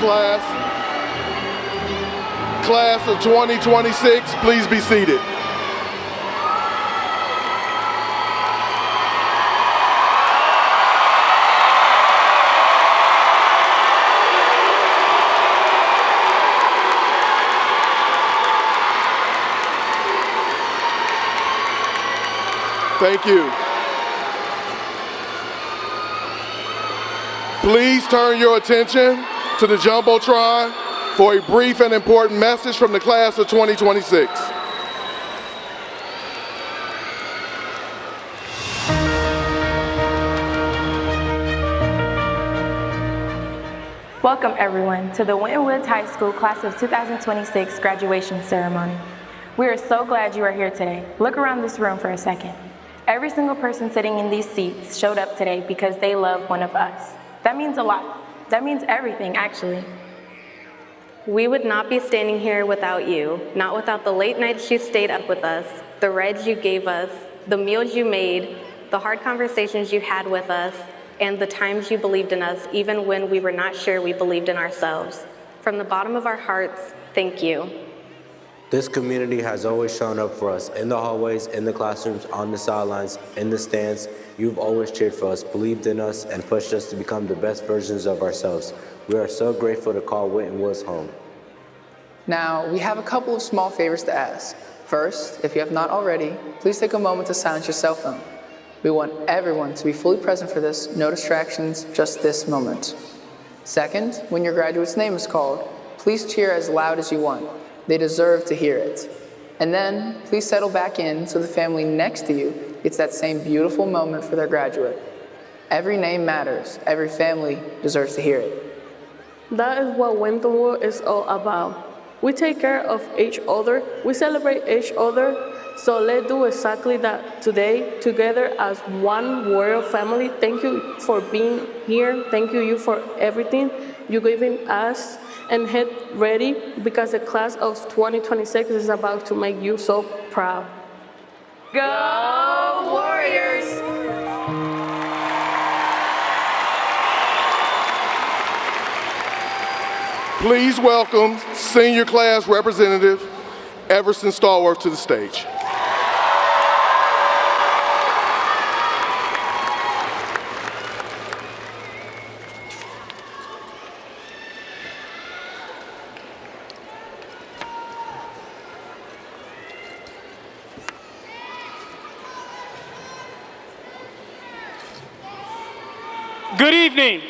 class. Class of 2026, please be seated. Thank you. Please turn your attention to the Jumbotron for a brief and important message from the class of 2026. Welcome everyone to the Winton High School Class of 2026 graduation ceremony. We are so glad you are here today. Look around this room for a second. Every single person sitting in these seats showed up today because they love one of us. That means a lot. That means everything, actually. We would not be standing here without you, not without the late nights you stayed up with us, the reds you gave us, the meals you made, the hard conversations you had with us, and the times you believed in us, even when we were not sure we believed in ourselves. From the bottom of our hearts, thank you. This community has always shown up for us in the hallways, in the classrooms, on the sidelines, in the stands. You've always cheered for us, believed in us, and pushed us to become the best versions of ourselves. We are so grateful to call Winton Woods home. Now, we have a couple of small favors to ask. First, if you have not already, please take a moment to silence your cell phone. We want everyone to be fully present for this, no distractions, just this moment. Second, when your graduate's name is called, please cheer as loud as you want. They deserve to hear it. And then, please settle back in so the family next to you gets that same beautiful moment for their graduate. Every name matters. Every family deserves to hear it. That is what Winton is all about. We take care of each other, we celebrate each other, so let's do exactly that today, together as one royal family. Thank you for being here. Thank you for everything you're giving us, and get ready because the class of 2026 is about to make you so proud. Go Warriors! Please welcome senior class representative Everson Stallworth to the stage. Good evening.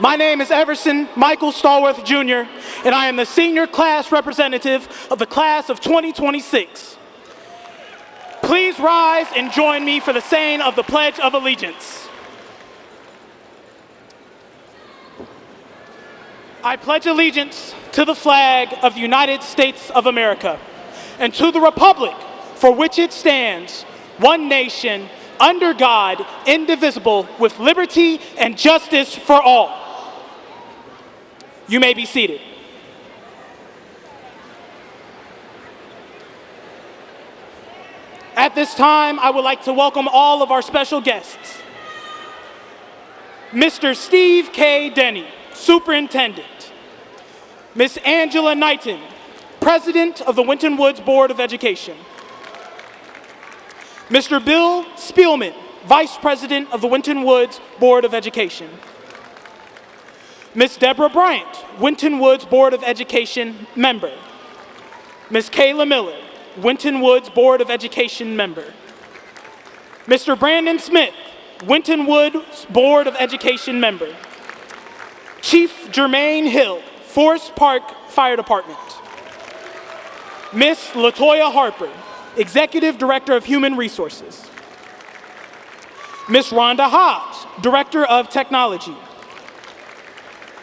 My name is Everson Michael Stallworth, Jr., and I am the senior class representative of the class of 2026. Please rise and join me for the saying of the Pledge of Allegiance. I pledge allegiance to the flag of the United States of America and to the republic for which it stands, one nation, under God, indivisible, with liberty and justice for all. You may be seated. At this time, I would like to welcome all of our special guests. Mr. Steve K. Denny, Superintendent. Ms. Angela Knighton, President of the Winton Woods Board of Education. Mr. Bill Spielman, Vice President of the Winton Woods Board of Education. Ms. Deborah Bryant, Winton Woods Board of Education member. Ms. Kayla Miller, Winton Woods Board of Education member. Mr. Brandon Smith, Winton Woods Board of Education member. Chief Jermaine Hill, Forest Park Fire Department. Ms. Latoya Harper, Executive Director of Human Resources. Ms. Rhonda Hobbs, Director of Technology.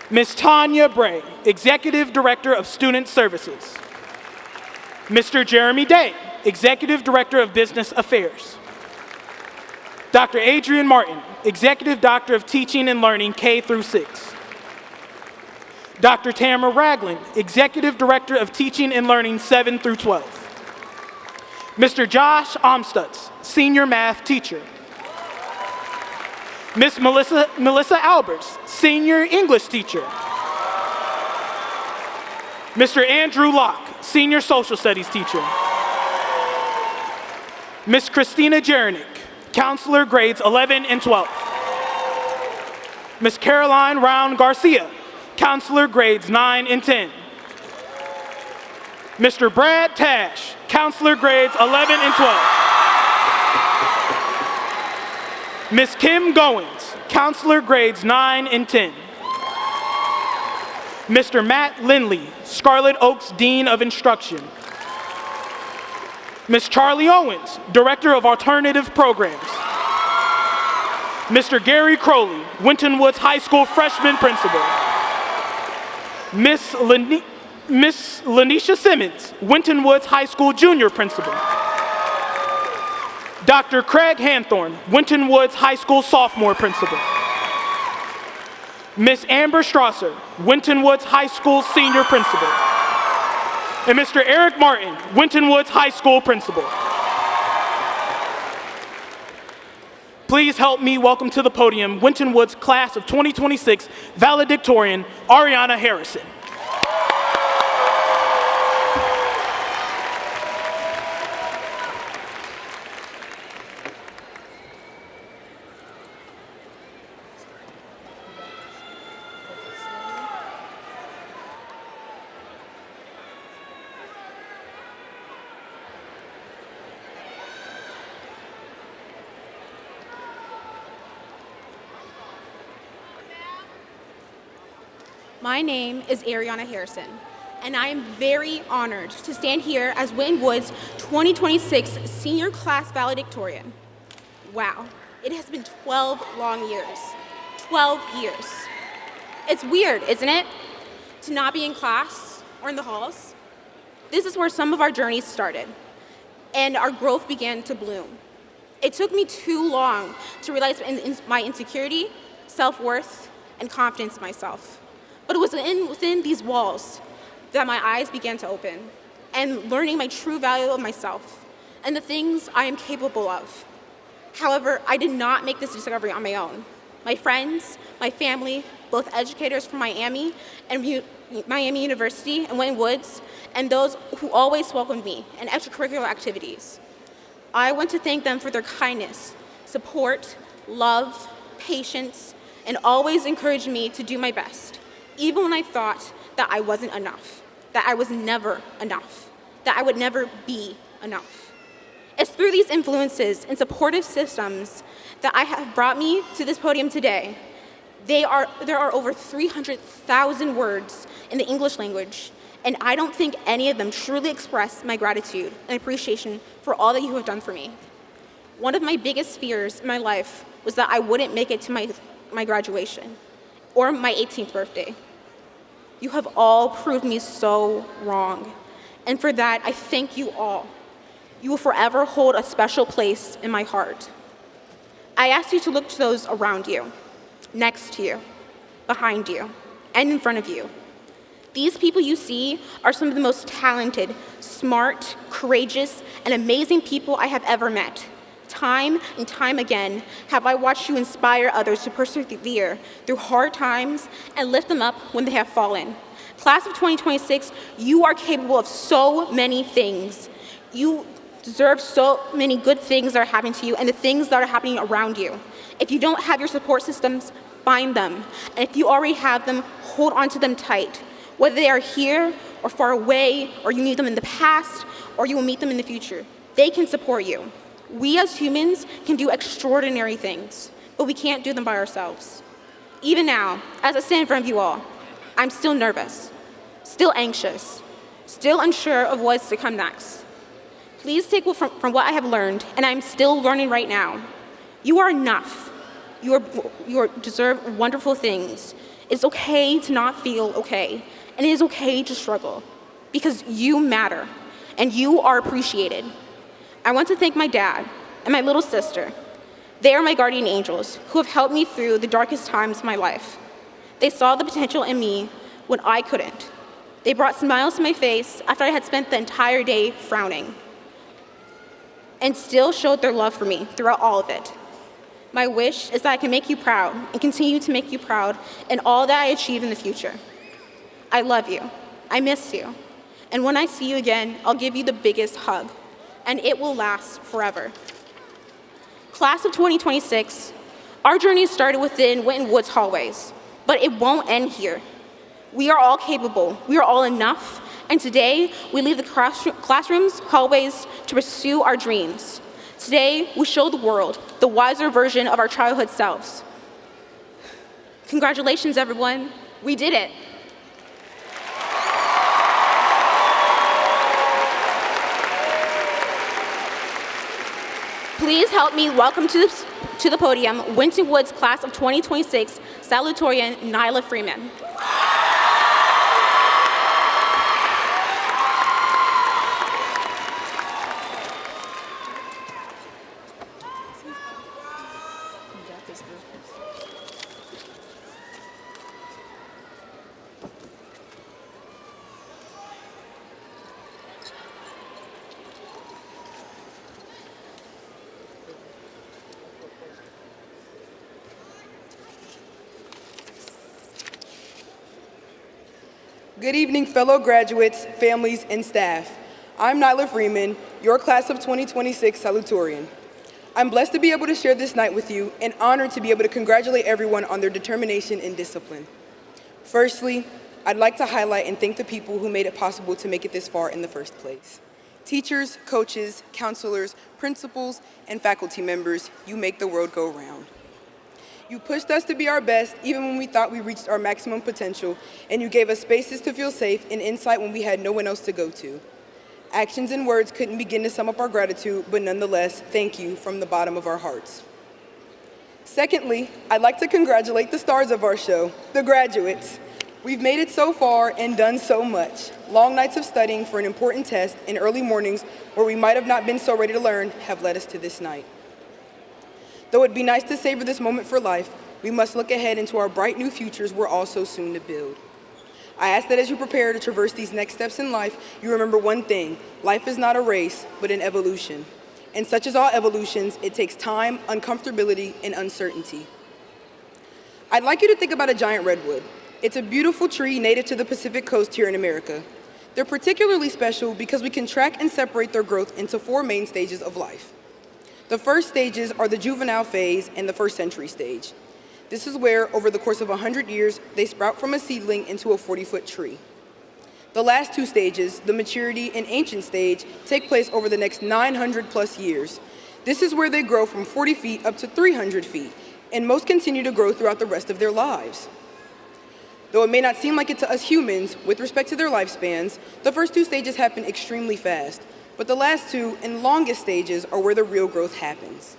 Ms. Tanya Bray, Executive Director of Student Services. Mr. Jeremy Day, Executive Director of Business Affairs. Dr. Adrian Martin, Executive Doctor of Teaching and Learning K through 6. Dr. Tamara Ragland, Executive Director of Teaching and Learning 7 through 12. Mr. Josh Omstutz, Senior Math Teacher. Ms. Melissa Albers, Senior English Teacher. Mr. Andrew Locke, Senior Social Studies teacher. Ms. Christina Jerenick, Counselor, grades 11 and 12. Ms. Caroline Round Garcia, Counselor, grades 9 and 10. Mr. Brad Tash, Counselor, grades 11 and 12. Ms. Kim Goins, Counselor, grades 9 and 10. Mr. Matt Lindley, Scarlet Oaks Dean of Instruction. Ms. Charlie Owens, Director of Alternative Programs. Mr. Gary Crowley, Winton Woods High School Freshman Principal. Miss Lanisha Simmons, Winton Woods High School Junior Principal. Dr. Craig Hanthorne, Winton Woods High School Sophomore Principal. Miss Amber Strasser, Winton Woods High School Senior Principal. And Mr. Eric Martin, Winton Woods High School Principal. Please help me welcome to the podium Winton Woods Class of 2026 valedictorian, Ariana Harrison. My name is Ariana Harrison, and I am very honored to stand here as Winton Woods 2026 Senior Class Valedictorian. Wow, it has been 12 long years. 12 years. It's weird, isn't it? To not be in class or in the halls. This is where some of our journeys started, and our growth began to bloom. It took me too long to realize my insecurity, self-worth, and confidence in myself. But it was within these walls that my eyes began to open, and learning my true value of myself and the things I am capable of. However, I did not make this discovery on my own. My friends, my family, both educators from Miami and Miami University and Winton Woods, and those who always welcomed me in extracurricular activities. I want to thank them for their kindness, support, love, patience, and always encouraged me to do my best, even when I thought that I wasn't enough, that I was never enough, that I would never be enough. It's through these influences and supportive systems that I have brought me to this podium today. There are over 300,000 words in the English language, and I don't think any of them truly express my gratitude and appreciation for all that you have done for me. One of my biggest fears in my life was that I wouldn't make it to my graduation or my 18th birthday. You have all proved me so wrong, and for that, I thank you all. You will forever hold a special place in my heart. I ask you to look to those around you, next to you, behind you, and in front of you. These people you see are some of the most talented, smart, courageous, and amazing people I have ever met. Time and time again have I watched you inspire others to persevere through hard times and lift them up when they have fallen. Class of 2026, you are capable of so many things. You deserve so many good things that are happening to you and the things that are happening around you. If you don't have your support systems, find them. And if you already have them, hold on to them tight. Whether they are here or far away, or you need them in the past, or you will meet them in the future, they can support you. We as humans can do extraordinary things, but we can't do them by ourselves. Even now, as I stand in front of you all, I'm still nervous, still anxious, still unsure of what's to come next. Please take from what I have learned, and I'm still learning right now. You are enough. You deserve wonderful things. It's okay to not feel okay, and it is okay to struggle, because you matter, and you are appreciated. I want to thank my dad and my little sister. They are my guardian angels who have helped me through the darkest times of my life. They saw the potential in me when I couldn't. They brought smiles to my face after I had spent the entire day frowning, and still showed their love for me throughout all of it. My wish is that I can make you proud and continue to make you proud in all that I achieve in the future. I love you, I miss you. And when I see you again, I'll give you the biggest hug, and it will last forever. Class of 2026, our journey started within Winton Woods hallways, but it won't end here. We are all capable, we are all enough, and today we leave the classrooms, hallways to pursue our dreams. Today we show the world the wiser version of our childhood selves. Congratulations, everyone, we did it. Please help me welcome to the podium Winton Woods Class of 2026 salutatorian Nyla Freeman. Good evening, fellow graduates, families, and staff. I'm Nyla Freeman, your Class of 2026 salutatorian. I'm blessed to be able to share this night with you and honored to be able to congratulate everyone on their determination and discipline. Firstly, I'd like to highlight and thank the people who made it possible to make it this far in the first place. Teachers, coaches, counselors, principals, and faculty members, you make the world go round. You pushed us to be our best even when we thought we reached our maximum potential, and you gave us spaces to feel safe and insight when we had no one else to go to. Actions and words couldn't begin to sum up our gratitude, but nonetheless, thank you from the bottom of our hearts. Secondly, I'd like to congratulate the stars of our show, the graduates. We've made it so far and done so much. Long nights of studying for an important test and early mornings where we might have not been so ready to learn have led us to this night. Though it'd be nice to savor this moment for life, we must look ahead into our bright new futures we're all so soon to build. I ask that as you prepare to traverse these next steps in life, you remember one thing: life is not a race, but an evolution. And such as all evolutions, it takes time, uncomfortability, and uncertainty. I'd like you to think about a giant redwood. It's a beautiful tree native to the Pacific Coast here in America. They're particularly special because we can track and separate their growth into 4 main stages of life. The first stages are the juvenile phase and the first century stage. This is where, over the course of 100 years, they sprout from a seedling into a 40-foot tree. The last 2 stages, the maturity and ancient stage, take place over the next 900 plus years. This is where they grow from 40 feet up to 300 feet, and most continue to grow throughout the rest of their lives. Though it may not seem like it to us humans, with respect to their lifespans, the first 2 stages happen extremely fast. But the last 2 and longest stages are where the real growth happens.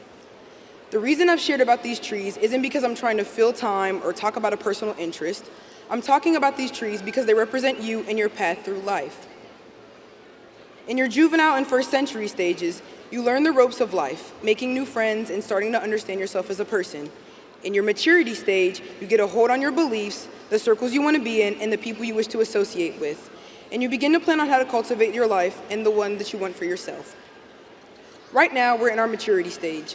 The reason I've shared about these trees isn't because I'm trying to fill time or talk about a personal interest. I'm talking about these trees because they represent you and your path through life. In your juvenile and first century stages, you learn the ropes of life, making new friends and starting to understand yourself as a person. In your maturity stage, you get a hold on your beliefs, the circles you want to be in, and the people you wish to associate with. And you begin to plan on how to cultivate your life and the one that you want for yourself. Right now, we're in our maturity stage.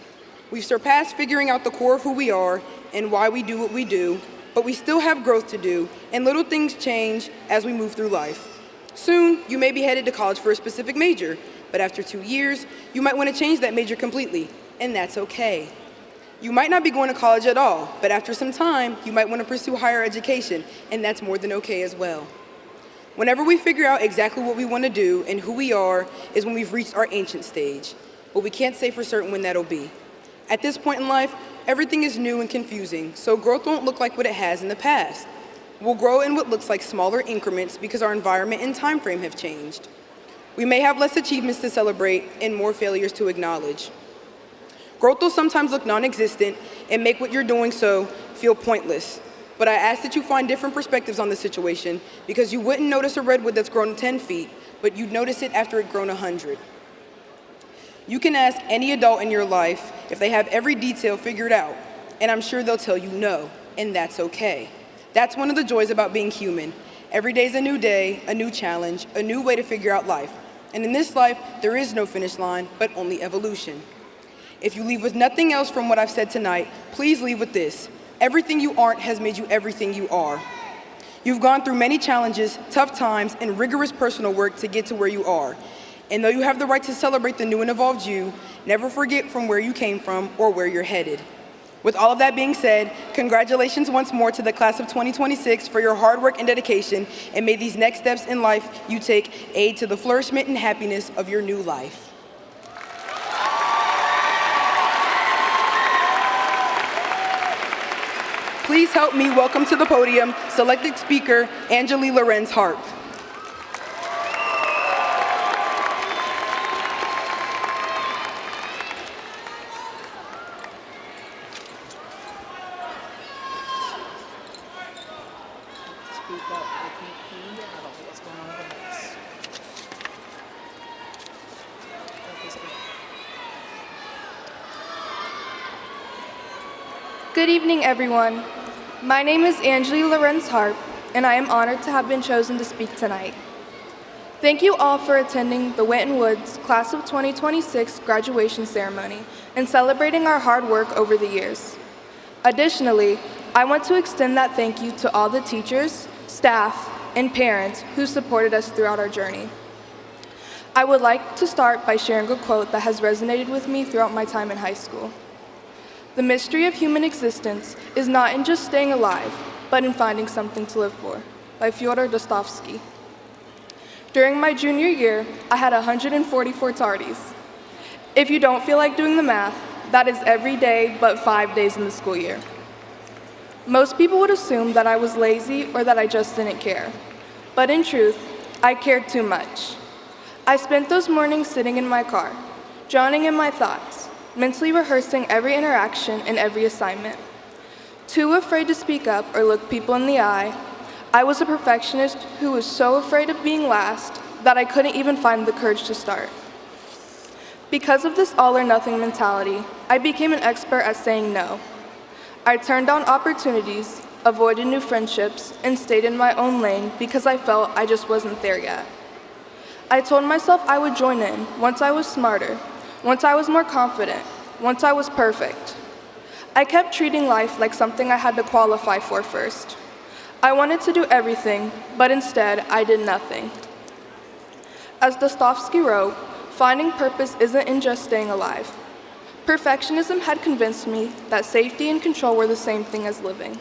We've surpassed figuring out the core of who we are and why we do what we do, but we still have growth to do, and little things change as we move through life. Soon, you may be headed to college for a specific major, but after 2 years, you might want to change that major completely, and that's okay. You might not be going to college at all, but after some time, you might want to pursue higher education, and that's more than okay as well. Whenever we figure out exactly what we want to do and who we are is when we've reached our ancient stage, but we can't say for certain when that'll be. At this point in life, everything is new and confusing, so growth won't look like what it has in the past. We'll grow in what looks like smaller increments because our environment and time frame have changed. We may have less achievements to celebrate and more failures to acknowledge. Growth will sometimes look non-existent and make what you're doing so feel pointless. But I ask that you find different perspectives on the situation because you wouldn't notice a redwood that's grown 10 feet, but you'd notice it after it'd grown 100. You can ask any adult in your life if they have every detail figured out, and I'm sure they'll tell you no, and that's okay. That's one of the joys about being human. Every day's a new day, a new challenge, a new way to figure out life. And in this life, there is no finish line, but only evolution. If you leave with nothing else from what I've said tonight, please leave with this. Everything you aren't has made you everything you are. You've gone through many challenges, tough times, and rigorous personal work to get to where you are. And though you have the right to celebrate the new and evolved you, never forget from where you came from or where you're headed. With all of that being said, congratulations once more to the class of 2026 for your hard work and dedication, and may these next steps in life you take aid to the flourishment and happiness of your new life. Please help me welcome to the podium selected speaker Angeli Lorenz Harp. Good evening, everyone. My name is Angeli Lorenz Harp, and I am honored to have been chosen to speak tonight. Thank you all for attending the Winton Woods Class of 2026 graduation ceremony and celebrating our hard work over the years. Additionally, I want to extend that thank you to all the teachers, staff, and parents who supported us throughout our journey. I would like to start by sharing a quote that has resonated with me throughout my time in high school. The mystery of human existence is not in just staying alive, but in finding something to live for, by Fyodor Dostoevsky. During my junior year, I had 144 tardies. If you don't feel like doing the math, that is every day but 5 days in the school year. Most people would assume that I was lazy or that I just didn't care. But in truth, I cared too much. I spent those mornings sitting in my car, drowning in my thoughts, mentally rehearsing every interaction and every assignment. Too afraid to speak up or look people in the eye, I was a perfectionist who was so afraid of being last that I couldn't even find the courage to start. Because of this all-or-nothing mentality, I became an expert at saying no. I turned down opportunities, avoided new friendships, and stayed in my own lane because I felt I just wasn't there yet. I told myself I would join in once I was smarter, once I was more confident, once I was perfect. I kept treating life like something I had to qualify for first. I wanted to do everything, but instead I did nothing. As Dostoevsky wrote, finding purpose isn't in just staying alive. Perfectionism had convinced me that safety and control were the same thing as living.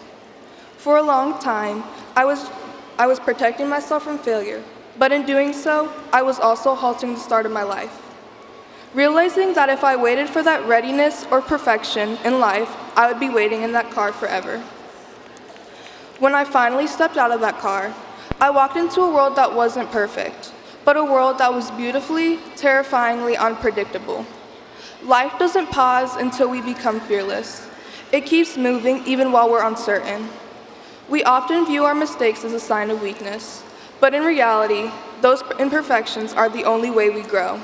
For a long time, I was protecting myself from failure, but in doing so, I was also halting the start of my life. Realizing that if I waited for that readiness or perfection in life, I would be waiting in that car forever. When I finally stepped out of that car, I walked into a world that wasn't perfect, but a world that was beautifully, terrifyingly unpredictable. Life doesn't pause until we become fearless. It keeps moving even while we're uncertain. We often view our mistakes as a sign of weakness, but in reality, those imperfections are the only way we grow.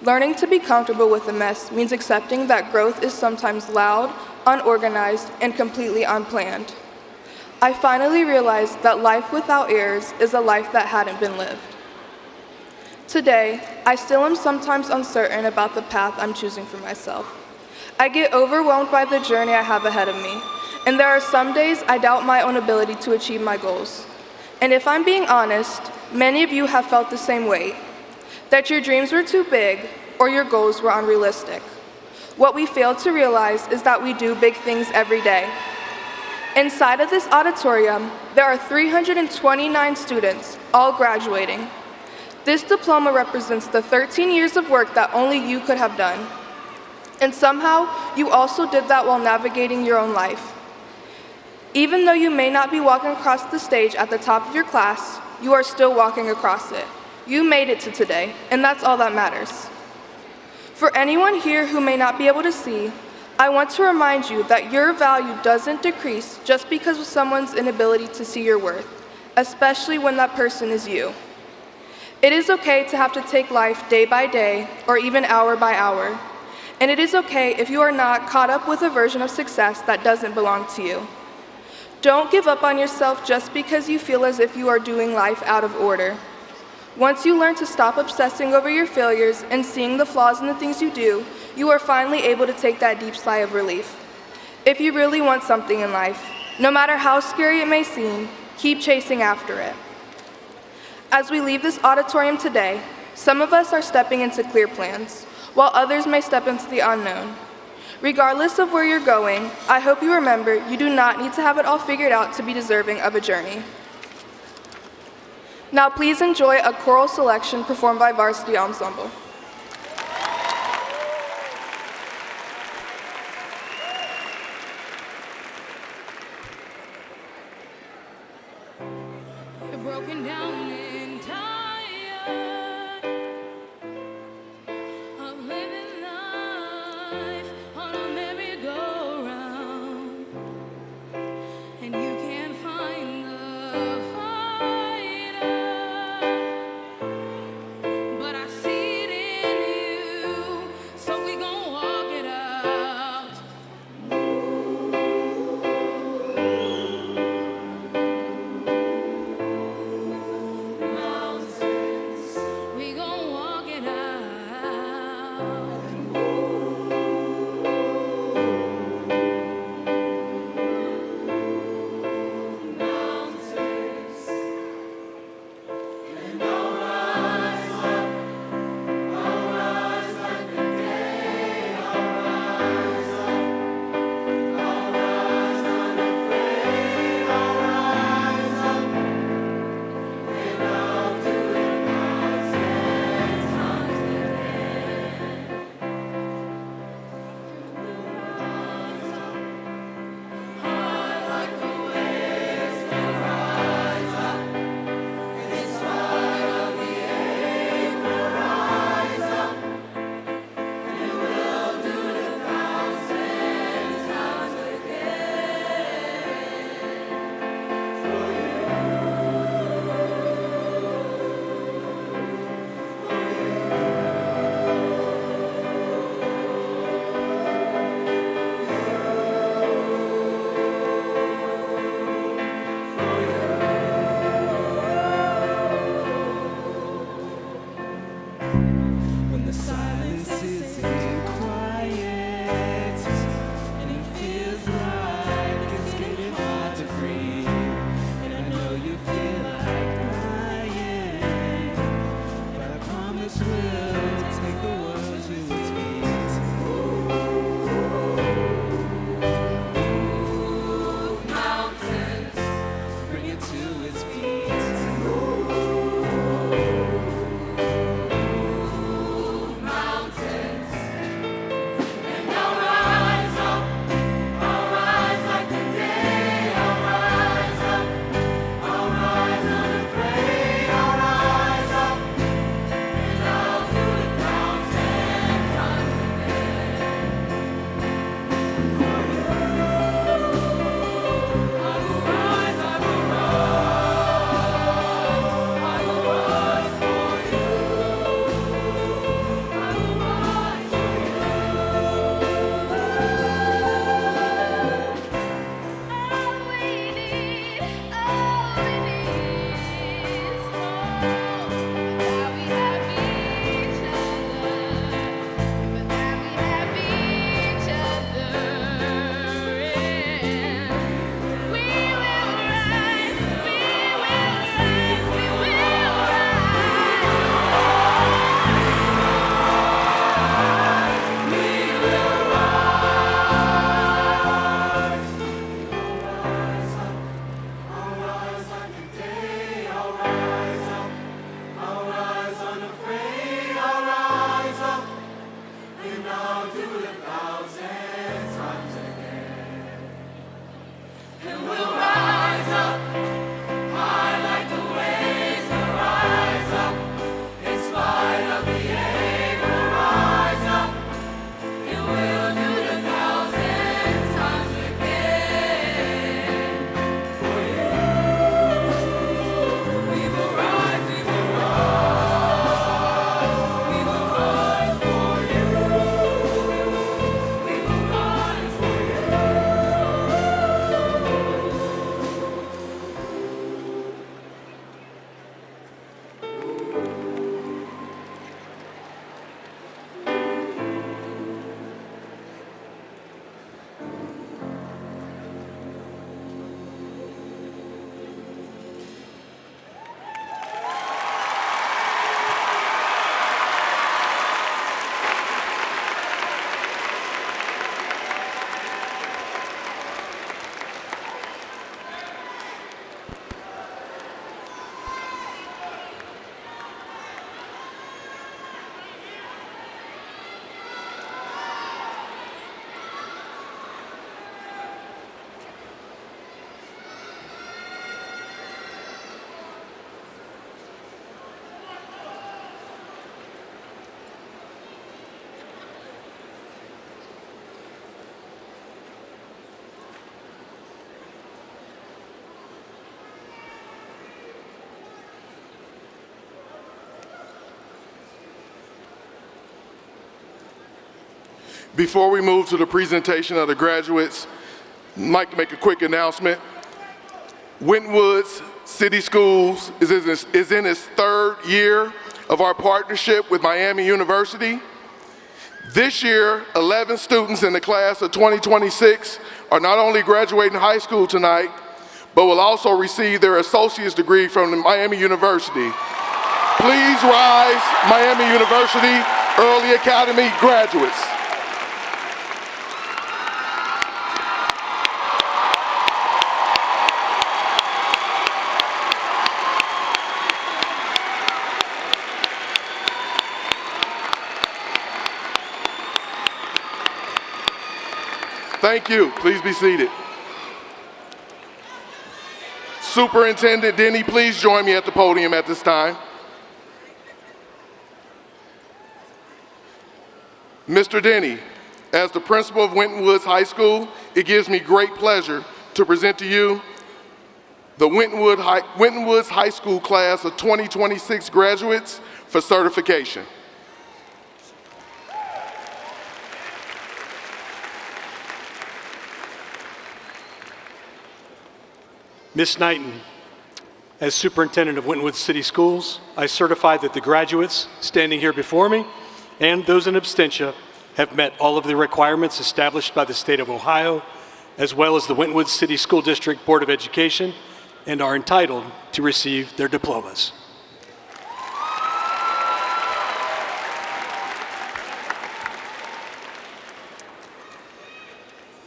Learning to be comfortable with a mess means accepting that growth is sometimes loud, unorganized, and completely unplanned. I finally realized that life without errors is a life that hadn't been lived. Today, I still am sometimes uncertain about the path I'm choosing for myself. I get overwhelmed by the journey I have ahead of me, and there are some days I doubt my own ability to achieve my goals. And if I'm being honest, many of you have felt the same weight, that your dreams were too big or your goals were unrealistic. What we fail to realize is that we do big things every day. Inside of this auditorium, there are 329 students, all graduating. This diploma represents the 13 years of work that only you could have done. And somehow, you also did that while navigating your own life. Even though you may not be walking across the stage at the top of your class, you are still walking across it. You made it to today, and that's all that matters. For anyone here who may not be able to see, I want to remind you that your value doesn't decrease just because of someone's inability to see your worth, especially when that person is you. It is okay to have to take life day by day or even hour by hour. And it is okay if you are not caught up with a version of success that doesn't belong to you. Don't give up on yourself just because you feel as if you are doing life out of order. Once you learn to stop obsessing over your failures and seeing the flaws in the things you do, you are finally able to take that deep sigh of relief. If you really want something in life, no matter how scary it may seem, Keep chasing after it. As we leave this auditorium today, some of us are stepping into clear plans, while others may step into the unknown. Regardless of where you're going, I hope you remember you do not need to have it all figured out to be deserving of a journey. Now please enjoy a choral selection performed by Varsity Ensemble. Broken down and tired of living life on a merry-go-round, and you can't find the fighter, but I see it in you, so we gon' walk it out. We gon' walk it out. Mountains, and I'll rise up. I'll rise like the day. I'll rise up. I'll rise unafraid. I'll rise up, and I'll do it. When the silence is too quiet and it feels like it's getting hard to breathe, and I know you feel like crying, but I promise we'll take the world to its feet. Move mountains, bring it to its feet. Move mountains. Before we move to the presentation of the graduates, I'd like to make a quick announcement. Winton Woods City Schools is in its third year of our partnership with Miami University. This year, 11 students in the class of 2026 are not only graduating high school tonight, but will also receive their associate's degree from the Miami University. Please rise, Miami University Early Academy graduates. Thank you. Please be seated. Superintendent Denny, please join me at the podium at this time. Mr. Denny, as the principal of Winton Woods High School, it gives me great pleasure to present to you the Winton Woods High School class of 2026 graduates for certification. Ms. Knighton, as superintendent of Winton Woods City Schools, I certify that the graduates standing here before me and those in absentia have met all of the requirements established by the state of Ohio, as well as the Winton Woods City School District Board of Education, and are entitled to receive their diplomas.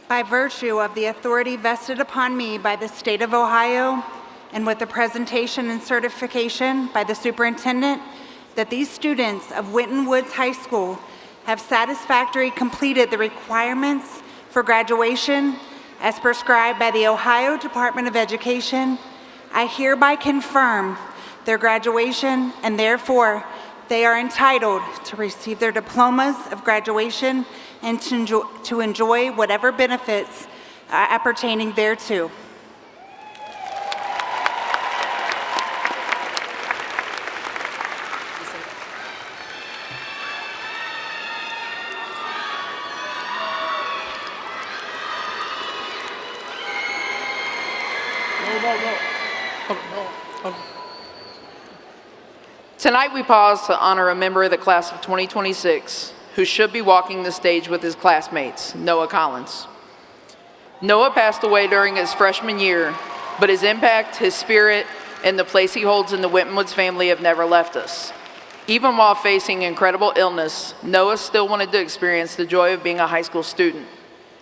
By virtue of the authority vested upon me by the state of Ohio, and with the presentation and certification by the superintendent that these students of Winton Woods High School have satisfactorily completed the requirements for graduation as prescribed by the Ohio Department of Education, I hereby confirm their graduation, and therefore they are entitled to receive their diplomas of graduation and to enjoy whatever benefits appertaining thereto. Tonight we pause to honor a member of the class of 2026 who should be walking the stage with his classmates, Noah Collins. Noah passed away during his freshman year, but his impact, his spirit, and the place he holds in the Winton Woods family have never left us. Even while facing incredible illness, Noah still wanted to experience the joy of being a high school student,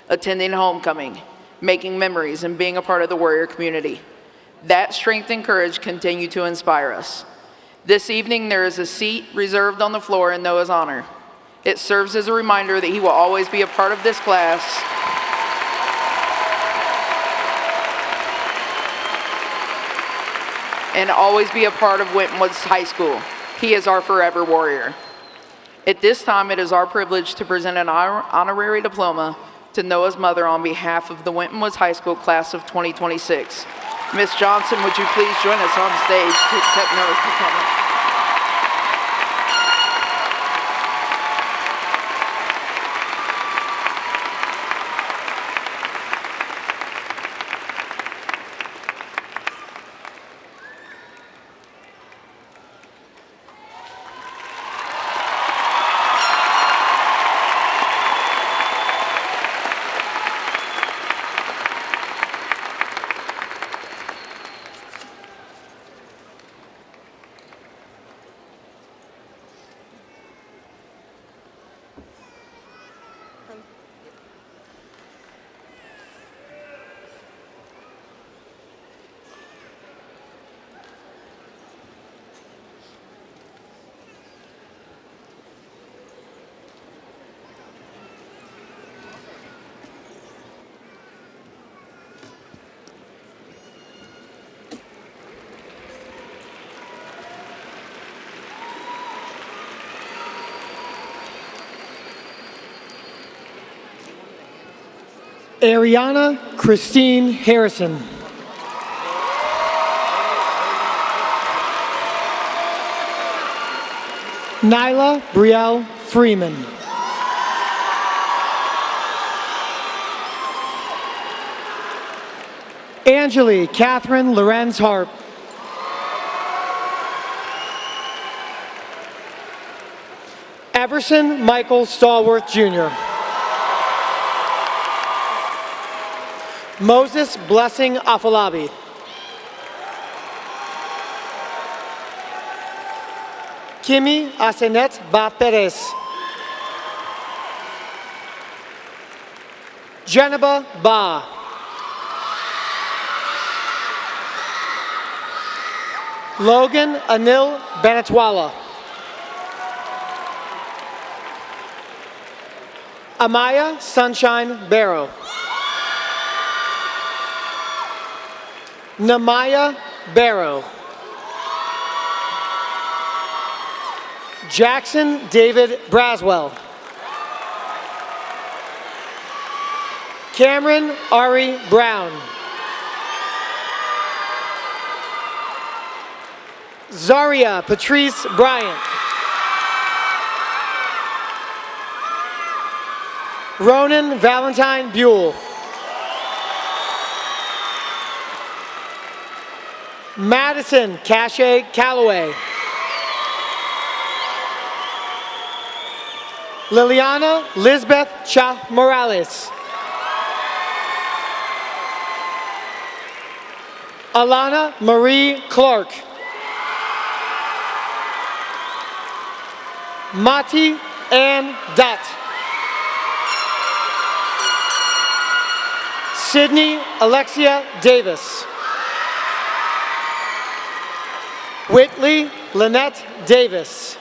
attending homecoming, making memories, and being a part of the Warrior community. That strength and courage continue to inspire us. This evening, there is a seat reserved on the floor in Noah's honor. It serves as a reminder that he will always be a part of this class and always be a part of Winton Woods High School. He is our forever warrior. At this time, it is our privilege to present an honorary diploma to Noah's mother on behalf of the Winton Woods High School class of 2026. Ms. Johnson, would you please join us on stage to accept Noah's diploma? Ariana Christine Harrison. Nyla Brielle Freeman. Angeli Catherine Lorenz Harp. Everson Michael Stallworth Jr. Moses Blessing Afalabi. Kimi Asenet Ba Perez. Jeneba Ba. Logan Anil Banatwala. Amaya Sunshine Barrow. Namaya Barrow. Jackson David Braswell. Cameron Ari Brown. Zaria Patrice Bryant. Ronan Valentine Buell. Madison Cache Calloway. Liliana Lisbeth Cha Morales. Alana Marie Clark. Mati Ann Dutt. Sydney Alexia Davis. Whitley Lynette Davis.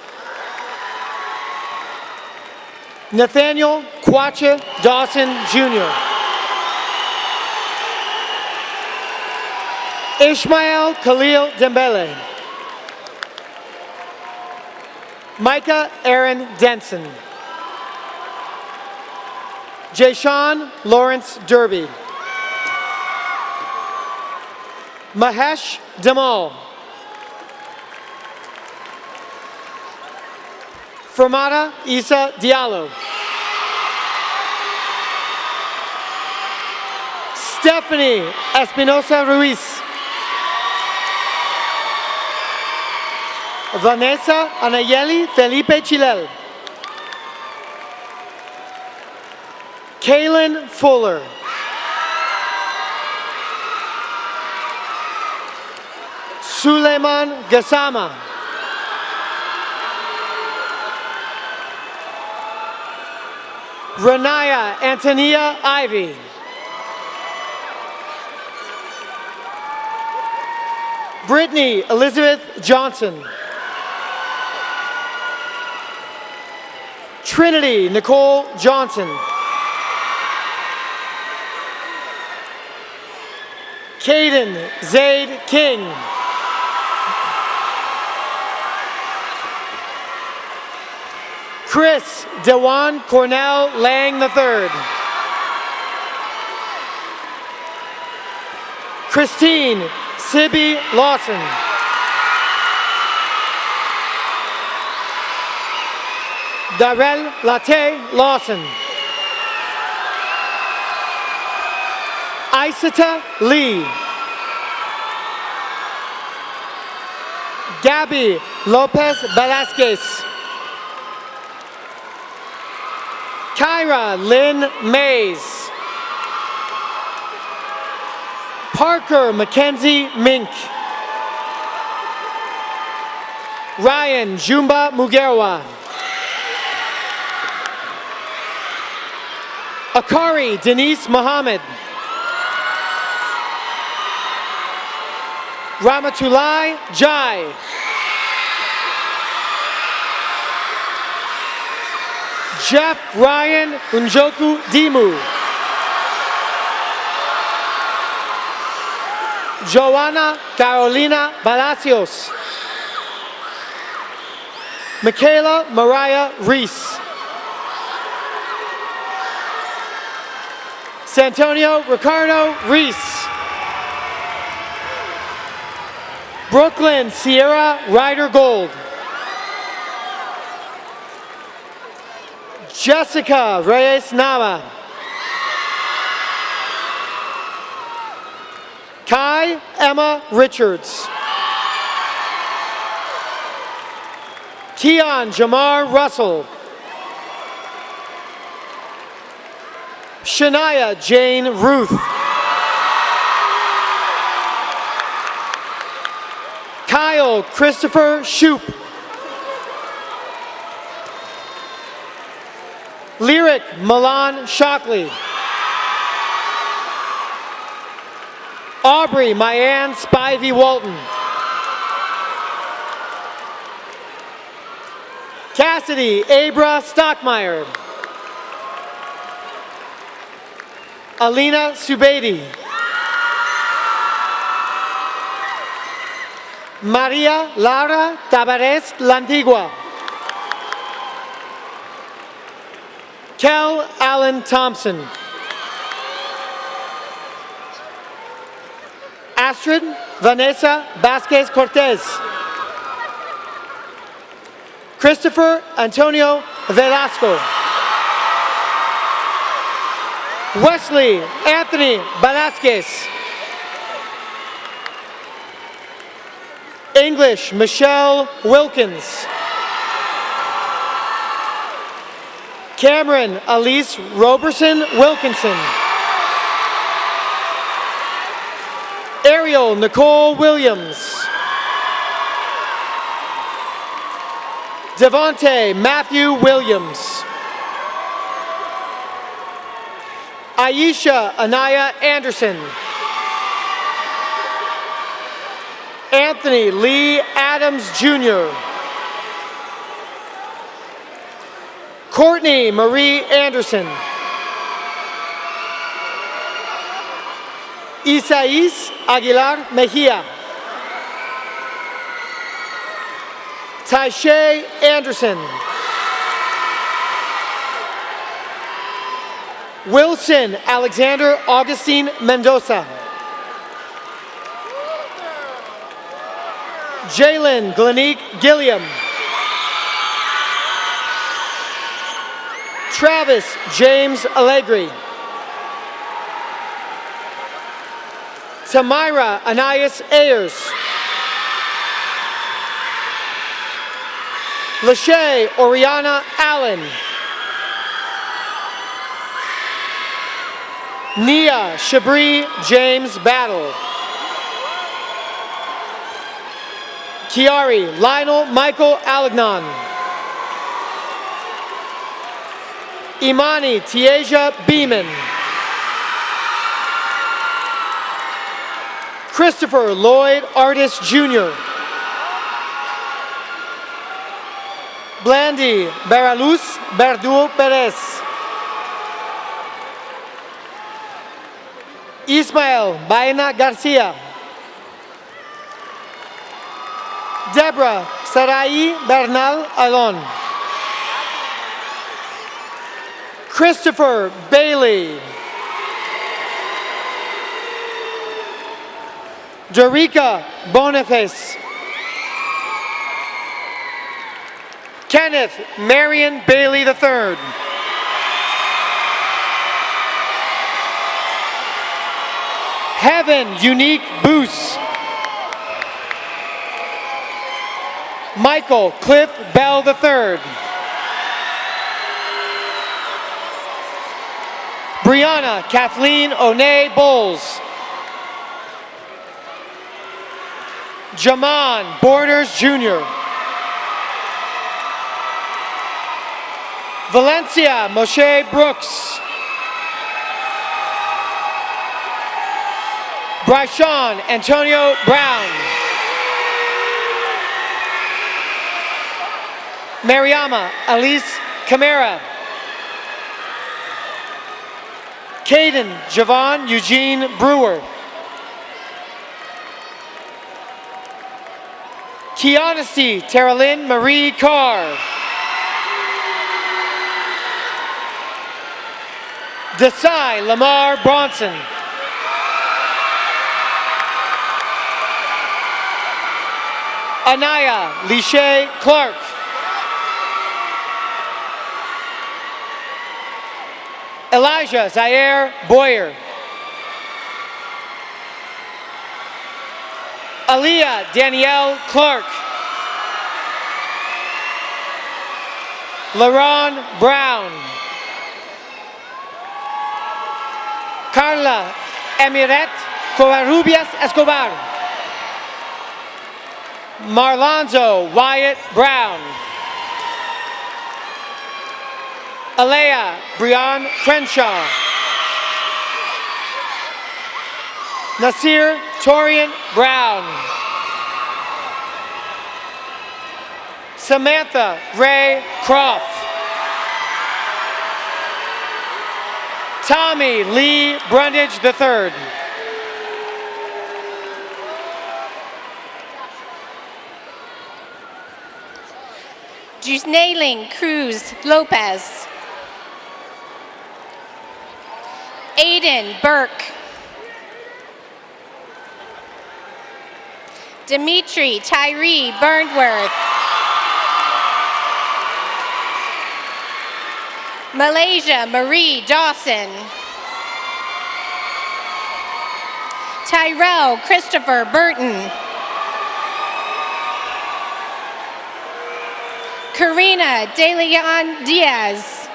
Nathaniel Quacha Dawson Jr. Ishmael Khalil Dembele. Micah Aaron Denson. Jayshawn Lawrence Derby. Mahesh Damal. Fermata Isa Diallo. Stephanie Espinosa Ruiz. Vanessa Anayeli Felipe Chilel. Kaylin Fuller. Suleiman Gassama. Renaya Antonia Ivy. Brittany Elizabeth Johnson. Trinity Nicole Johnson. Caden Zaid King. Chris Dewan Cornell Lang III. Christine Sibby Lawson. Darrell Latte Lawson. Isata Lee. Gabby Lopez Velasquez. Kyra Lynn Mays. Parker Mackenzie Mink. Ryan Jumba Mugerwa. Akari Denise Mohammed. Ramatulai Jai. Jeff Ryan Unjoku Dimu. Joanna Carolina Palacios. Michaela Mariah Reese. Santonio Ricardo Reese. Brooklyn Sierra Ryder Gold. Jessica Reyes Nava. Kai Emma Richards. Keon Jamar Russell. Shania Jane Ruth. Kyle Christopher Shoup. Lyric Milan Shockley. Aubrey Mayanne Spivey Walton. Cassidy Abra Stockmeyer. Alina Subaidi. Maria Laura Tabares Lantigua. Kel Allen Thompson. Astrid Vanessa Vasquez Cortez. Christopher Antonio Velasco. Wesley Anthony Velasquez. English Michelle Wilkins. Cameron Elise Roberson Wilkinson. Ariel Nicole Williams. Devontae Matthew Williams. Aisha Anaya Anderson. Anthony Lee Adams Jr. Courtney Marie Anderson. Isais Aguilar Mejia. Taishay Anderson. Wilson Alexander Augustine Mendoza. Jalen Glenique Gilliam. Travis James Allegri. Tamira Anais Ayers. Lachey Oriana Allen. Nia Shabri James Battle. Kiari Lionel Michael Alagnon. Imani Tiaja Beeman. Christopher Lloyd Artis Jr. Blandy Baraluz Berduo Perez. Ismael Baena Garcia. Deborah Sarai Bernal Alon. Christopher Bailey. Dorica Boniface. Kenneth Marion Bailey III. Heaven Unique Boos. Michael Cliff Bell III. Brianna Kathleen O'Neill Bowles. Jaman Borders Jr. Valencia Moshe Brooks. Bryshawn Antonio Brown. Mariama Elise Camara. Caden Javon Eugene Brewer. Keonesty Teralyn Marie Carr. Desai Lamar Bronson. Anaya Lishay Clark. Elijah Zaire Boyer. Aaliyah Danielle Clark. LaRon Brown. Carla Emiret Covarrubias Escobar. Marlonzo Wyatt Brown. Alea Brian Crenshaw. Nasir Torian Brown. Samantha Ray Croft. Tommy Lee Brundage III. Jusnailing Cruz Lopez. Aiden Burke. Dimitri Tyree Burnworth. Malaysia Marie Dawson. Tyrell Christopher Burton. Karina DeLeon Diaz.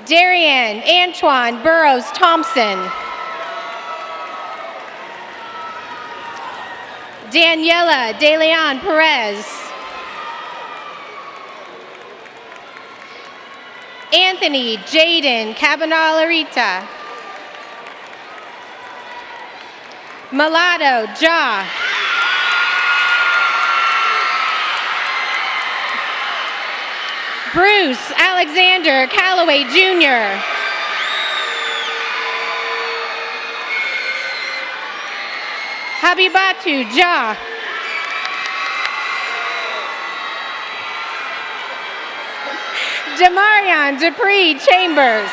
Darian Antoine Burrows Thompson. Daniela DeLeon Perez. Anthony Jaden Cabanalarita. Mulatto Ja. Bruce Alexander Calloway Jr. Habibatu Ja. Demarion Dupree Chambers.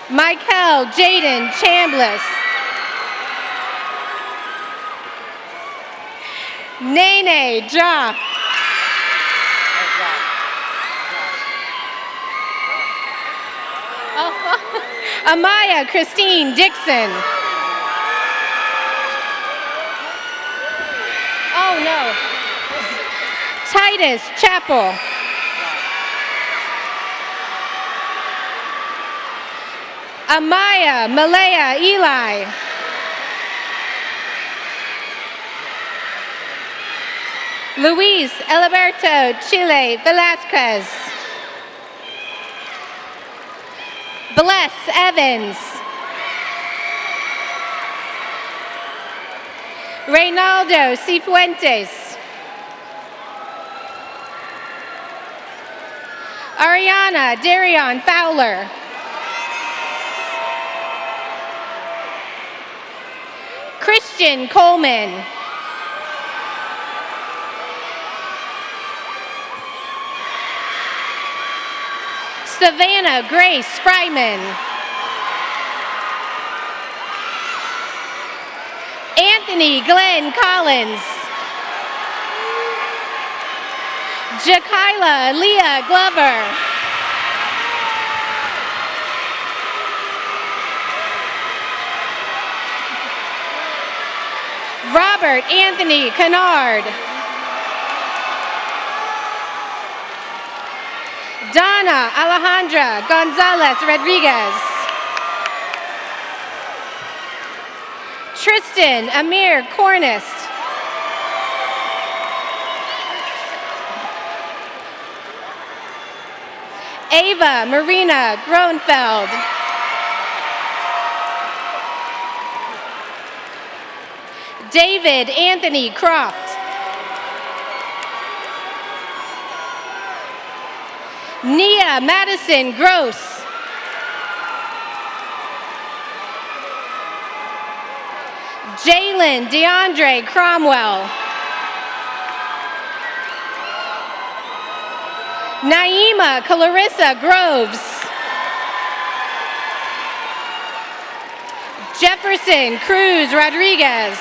Michael Jaden Chambliss. Nene Ja. Amaya Christine Dixon. Oh no. Titus Chapel. Amaya Malaya Eli. Luis Eliberto Chile Velasquez. Bless Evans. Reynaldo Cifuentes. Ariana Darion Fowler. Christian Coleman. Savannah Grace Fryman. Anthony Glenn Collins. Jakila Leah Glover. Robert Anthony Kennard. Donna Alejandra Gonzalez Rodriguez. Tristan Amir Cornist. Ava Marina Gronfeld. David Anthony Croft. Nia Madison Gross. Jalen DeAndre Cromwell. Naima Clarissa Groves. Jefferson Cruz Rodriguez.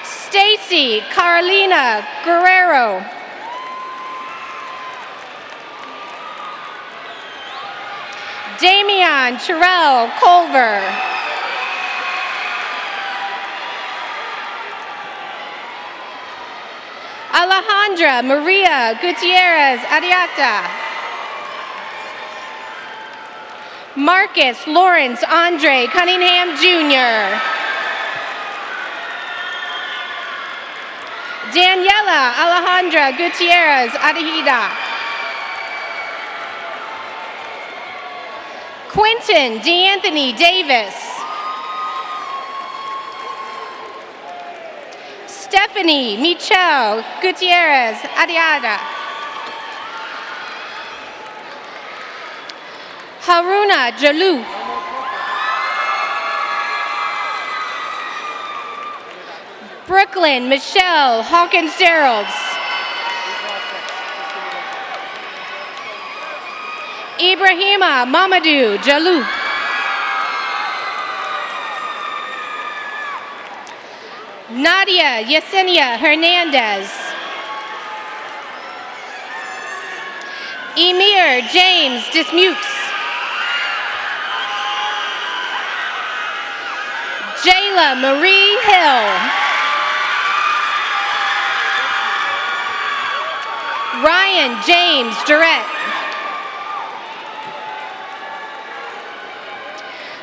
Stacy Carolina Guerrero. Damian Terrell Culver. Alejandra Maria Gutierrez Ariata. Marcus Lawrence Andre Cunningham Jr. Daniela Alejandra Gutierrez Adahida. Quinton DeAnthony Davis. Stephanie Michelle Gutierrez Adiada. Haruna Jalou. Brooklyn Michelle Hawkins Geralds. Ibrahima Mamadou Jalou. Nadia Yesenia Hernandez. Emir James Dismukes. Jayla Marie Hill. Ryan James Durrett.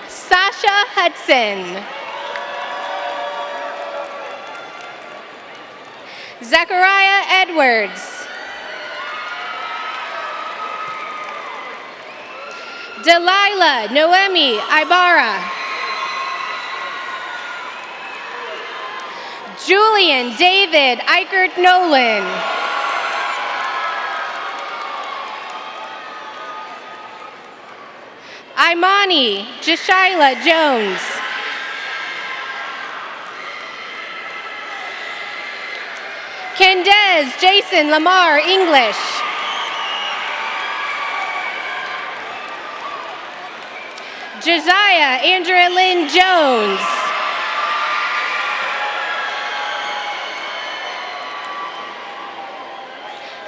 Sasha Hudson. Zachariah Edwards. Delilah Noemi Ibarra. Julian David Eichert Nolan. Imani Jashaila Jones. Kendez Jason Lamar English. Josiah Andrea Lynn Jones.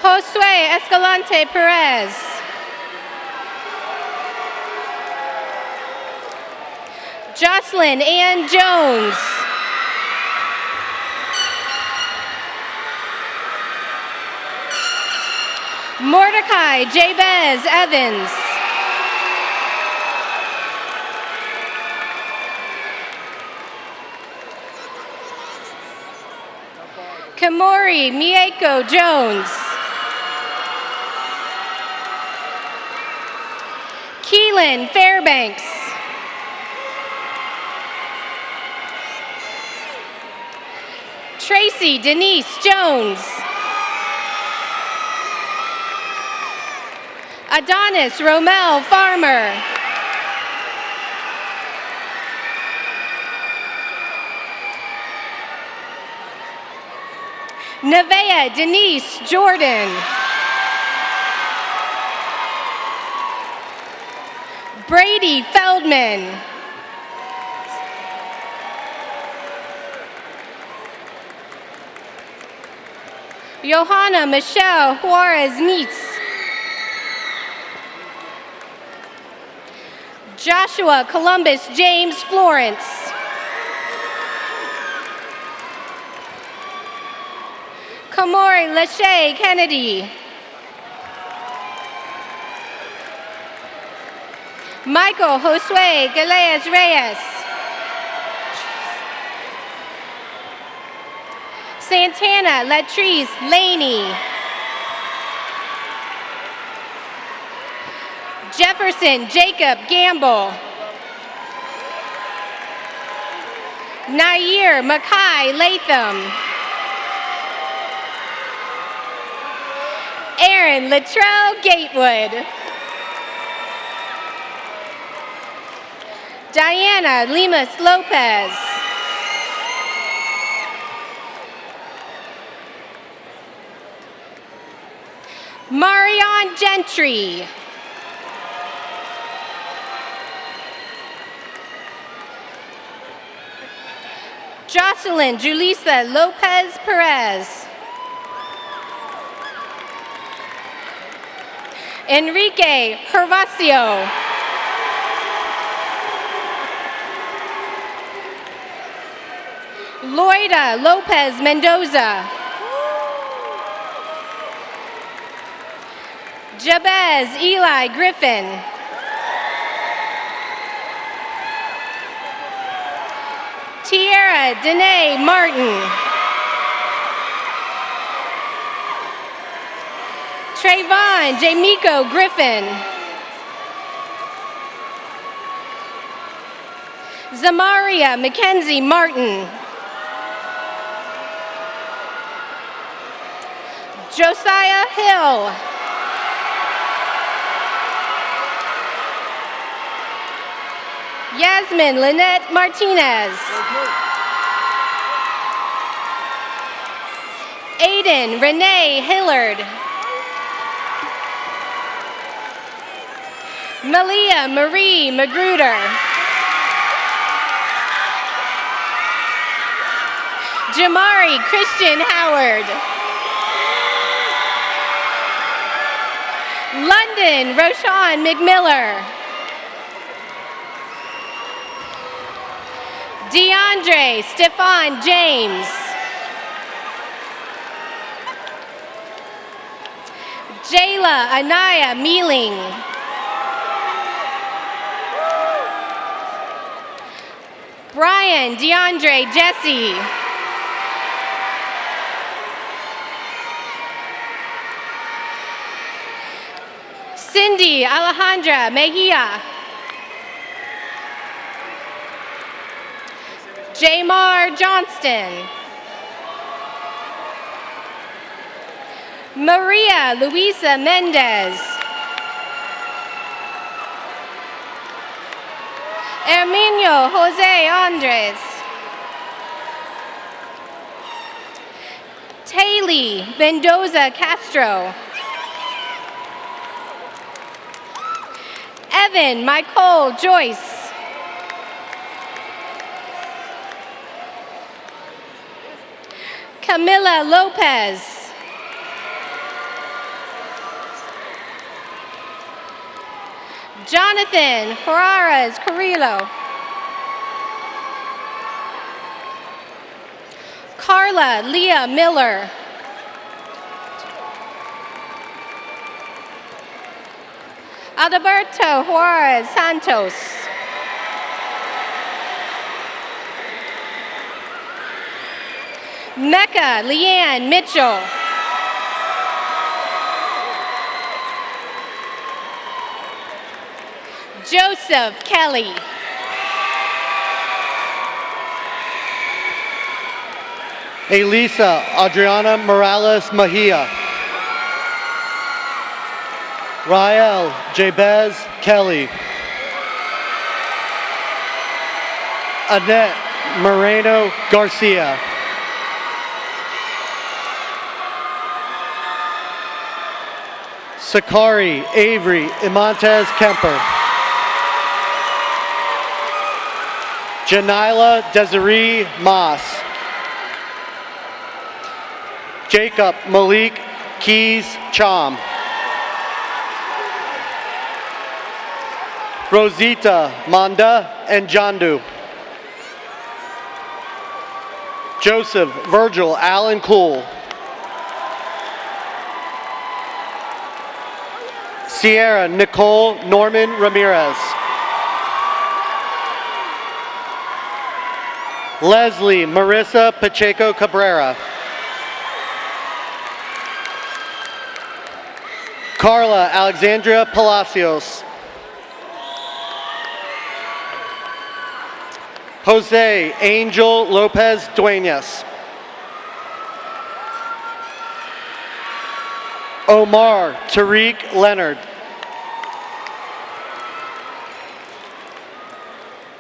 Josue Escalante Perez. Jocelyn Ann Jones. Mordecai Jabez Evans. Kamori Mieko Jones. Keelan Fairbanks. Tracy Denise Jones. Adonis Romel Farmer. Nevaeh Denise Jordan. Brady Feldman. Johanna Michelle Juarez Neitz. Joshua Columbus James Florence. Kamori Lachey Kennedy. Michael Josue Galeas Reyes. Santana Latrice Laney. Jefferson Jacob Gamble. Nair Makai Latham. Aaron Latrell Gatewood. Diana Lemus Lopez. Marion Gentry. Jocelyn Julissa Lopez Perez. Enrique Hervasio. Loida Lopez Mendoza. Jabez Eli Griffin. Tierra Danae Martin. Trayvon Jamiko Griffin. Zamaria Mackenzie Martin. Josiah Hill. Yasmin Lynette Martinez. Aiden Renee Hillard. Malia Marie Magruder. Jamari Christian Howard. London Roshan McMiller. DeAndre Stefan James. Jayla Anaya Mealing. Brian DeAndre Jesse. Cindy Alejandra Mejia. Jamar Johnston. Maria Luisa Mendez. Herminio Jose Andres. Taylor Mendoza Castro. Evan Michael Joyce. Camila Lopez. Jonathan Juarez Carrillo. Carla Leah Miller. Adalberto Juarez Santos. Mecca Leanne Mitchell. Joseph Kelly. Elisa Adriana Morales Mejia. Rael Jabez Kelly. Annette Moreno Garcia. Sakari Avery Imantes Kemper. Janila Desiree Moss. Jacob Malik Keys Chom. Rosita Manda and Jandu. Joseph Virgil Allen Cool. Sierra Nicole Norman Ramirez. Leslie Marissa Pacheco Cabrera. Carla Alexandria Palacios. Jose Angel Lopez Duenas. Omar Tariq Leonard.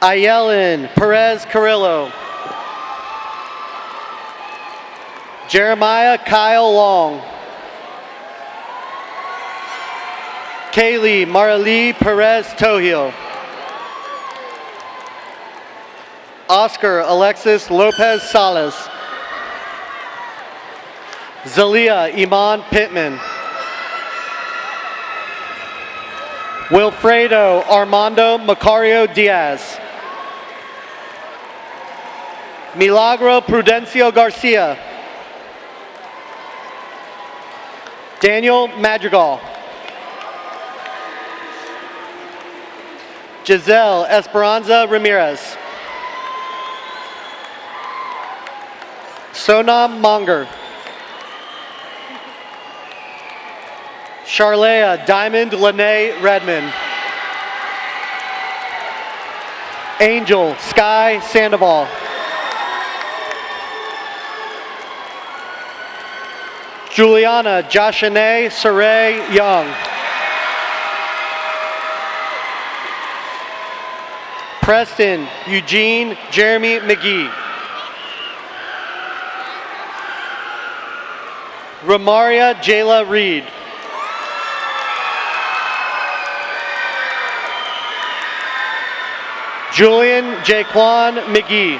Ayelen Perez Carrillo. Jeremiah Kyle Long. Kaylee Marley Perez Tohio. Oscar Alexis Lopez Salas. Zalia Iman Pittman. Wilfredo Armando Macario Diaz. Milagro Prudencio Garcia. Daniel Madrigal. Giselle Esperanza Ramirez. Sonam Monger. Charlea Diamond Lene Redmond. Angel Sky Sandoval. Juliana Joshane Saray Young. Preston Eugene Jeremy McGee. Ramaria Jayla Reed. Julian Jaquan McGee.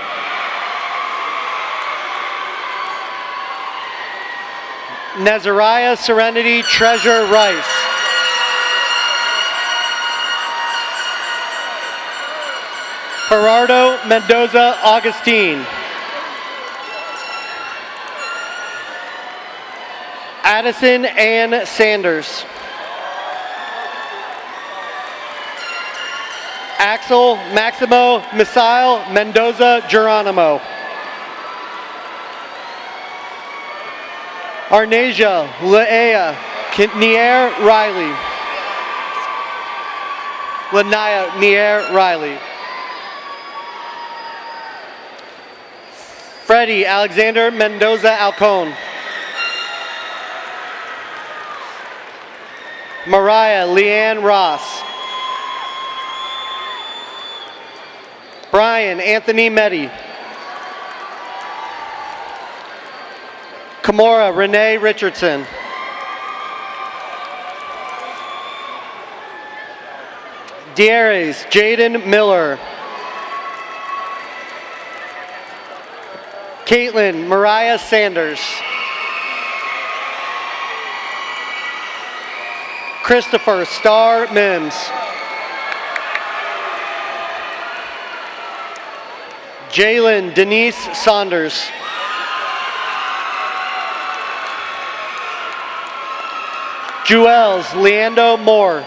Nazariah Serenity Treasure Rice. Gerardo Mendoza Augustine. Addison Ann Sanders. Axel Maximo Misael Mendoza Geronimo. Arnasia Leia Nier Riley. Lanaya Nier Riley. Freddie Alexander Mendoza Alcone. Mariah Leanne Ross. Brian Anthony Meddy. Kamora Renee Richardson. Dieres Jaden Miller. Caitlin Mariah Sanders. Christopher Starr Mims. Jalen Denise Saunders. Juels Leando Moore.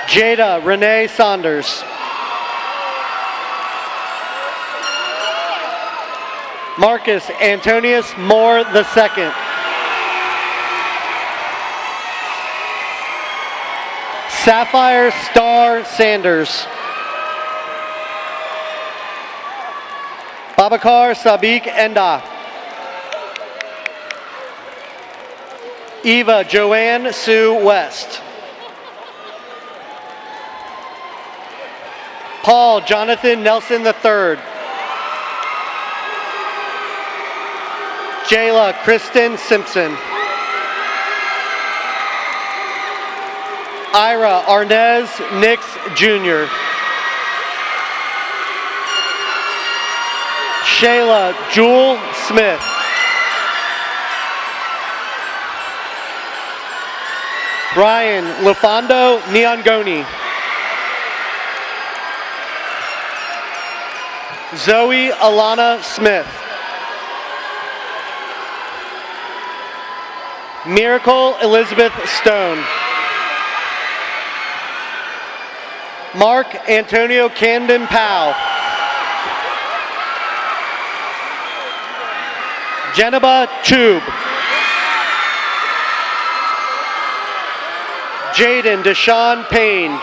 Jada Renee Saunders. Marcus Antonius Moore II. Sapphire Star Sanders. Babakar Sabik Enda. Eva Joanne Sue West. Paul Jonathan Nelson III. Jayla Kristen Simpson. Ira Arnez Nix Jr. Shayla Jewel Smith. Brian Lofondo Neongoni. Zoe Alana Smith. Miracle Elizabeth Stone. Mark Antonio Camden Powell. Geneva Tube. Jaden Deshaun Payne.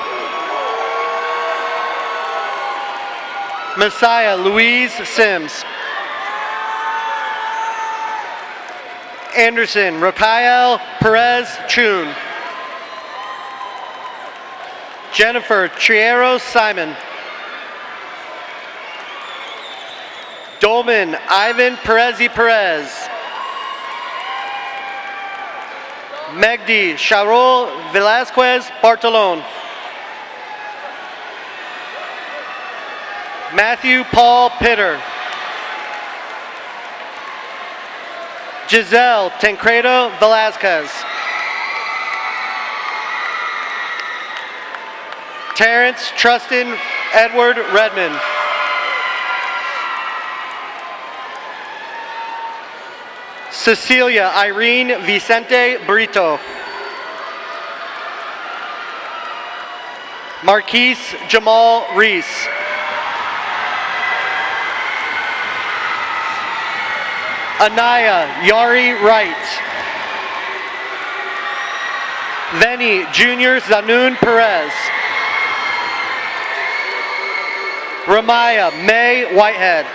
Messiah Louise Sims. Anderson Rakael Perez Chun. Jennifer Trieros Simon. Dolman Ivan Perezi Perez. Megdi Charol Velasquez Bartolon. Matthew Paul Pitter. Giselle Tancredo Velasquez. Terrence Trustin Edward Redmond. Cecilia Irene Vicente Brito. Marquise Jamal Reese. Anaya Yari Wright. Venny Junior Zanun Perez. Ramaya May Whitehead.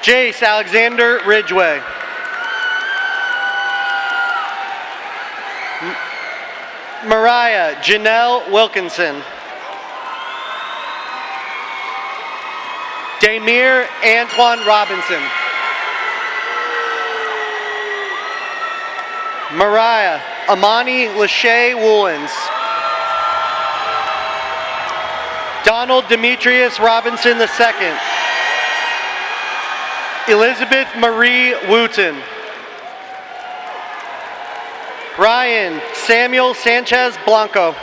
Jace Alexander Ridgway. Mariah Janelle Wilkinson. Damir Antoine Robinson. Mariah Amani Lachey Woolens. Donald Demetrius Robinson II. Elizabeth Marie Wooten. Ryan Samuel Sanchez Blanco.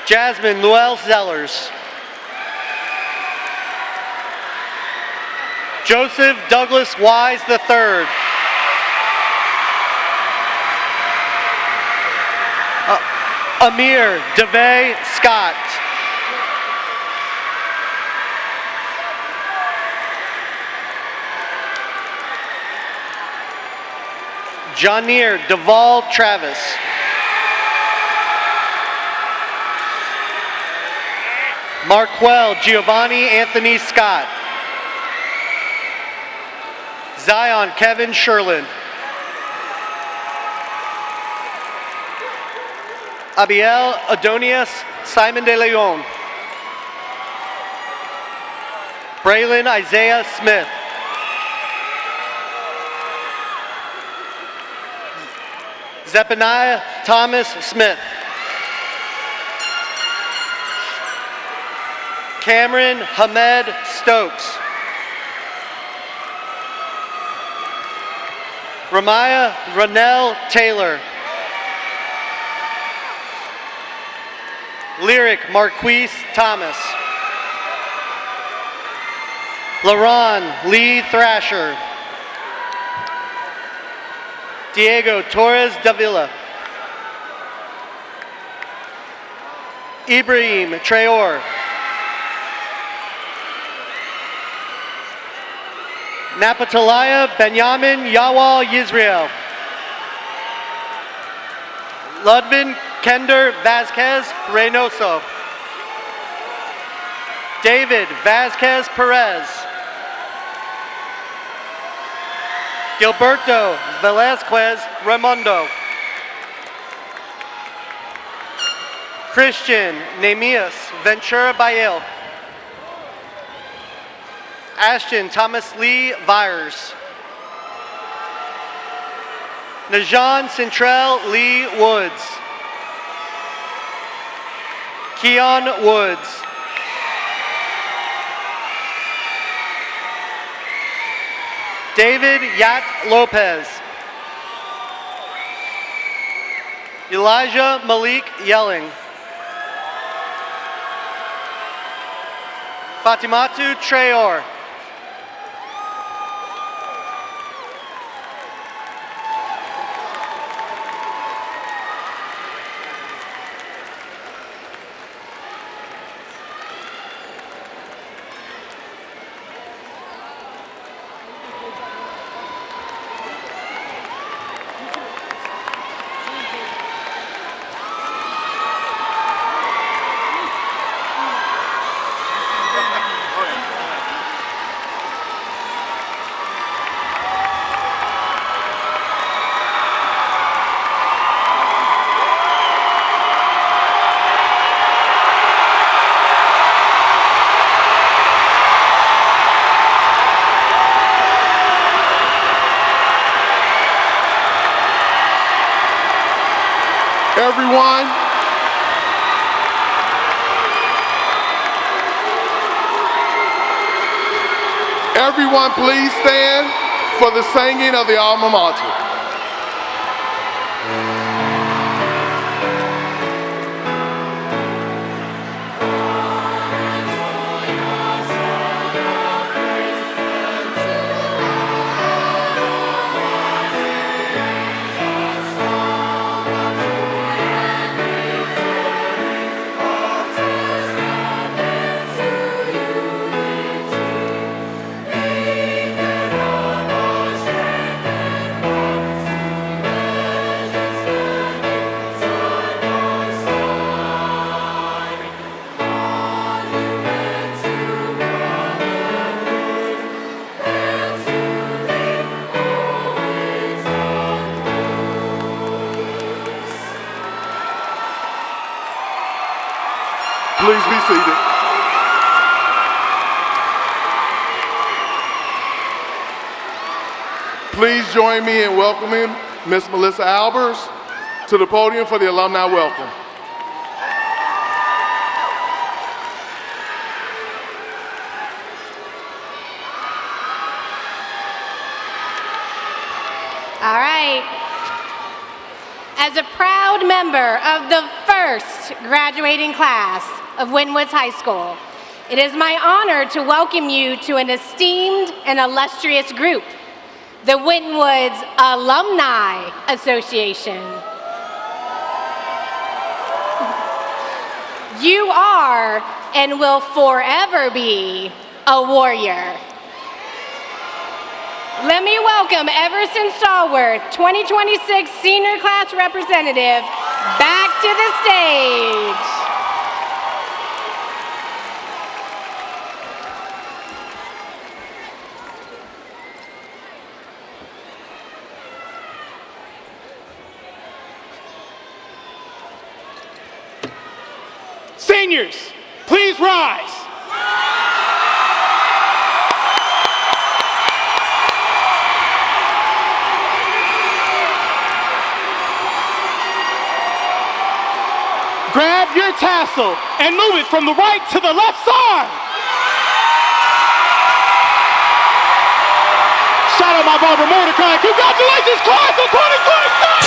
Jasmine Luell Zellers. Joseph Douglas Wise III. Amir DeVay Scott. Janier Duvall Travis. Marquel Giovanni Anthony Scott. Zion Kevin Sherlin. Abiel Adonias Simon de Leon. Braylon Isaiah Smith. Zephaniah Thomas Smith. Cameron Hamed Stokes. Ramaya Ranell Taylor. Lyric Marquise Thomas. LaRon Lee Thrasher. Diego Torres Davila. Ibrahim Traor. Napatalaya Benyamin Yawal Yisrael. Ludvin Kender Vasquez Reynoso. David Vasquez Perez. Gilberto Velasquez Raimondo. Christian Nehemias Ventura Bael. Ashton Thomas Lee Vyers. Najan Centrell Lee Woods. Keon Woods. David Yat Lopez. Elijah Malik Yelling. Fatimatu Traor. Everyone, everyone please stand for the singing of the alma mater. Please be seated. Please join me in welcoming Miss Melissa Albers to the podium for the alumni welcome. All right. As a proud member of the first graduating class of Winton Woods High School, it is my honor to welcome you to an esteemed and illustrious group, the Winton Woods Alumni Association. You are and will forever be a warrior. Let me welcome Everson Stallworth, 2026 senior class representative, back to the stage. Seniors, please rise. Grab your tassel and move it from the right to the left side. Shout out my barber Mordecai. Congratulations, class of 2026!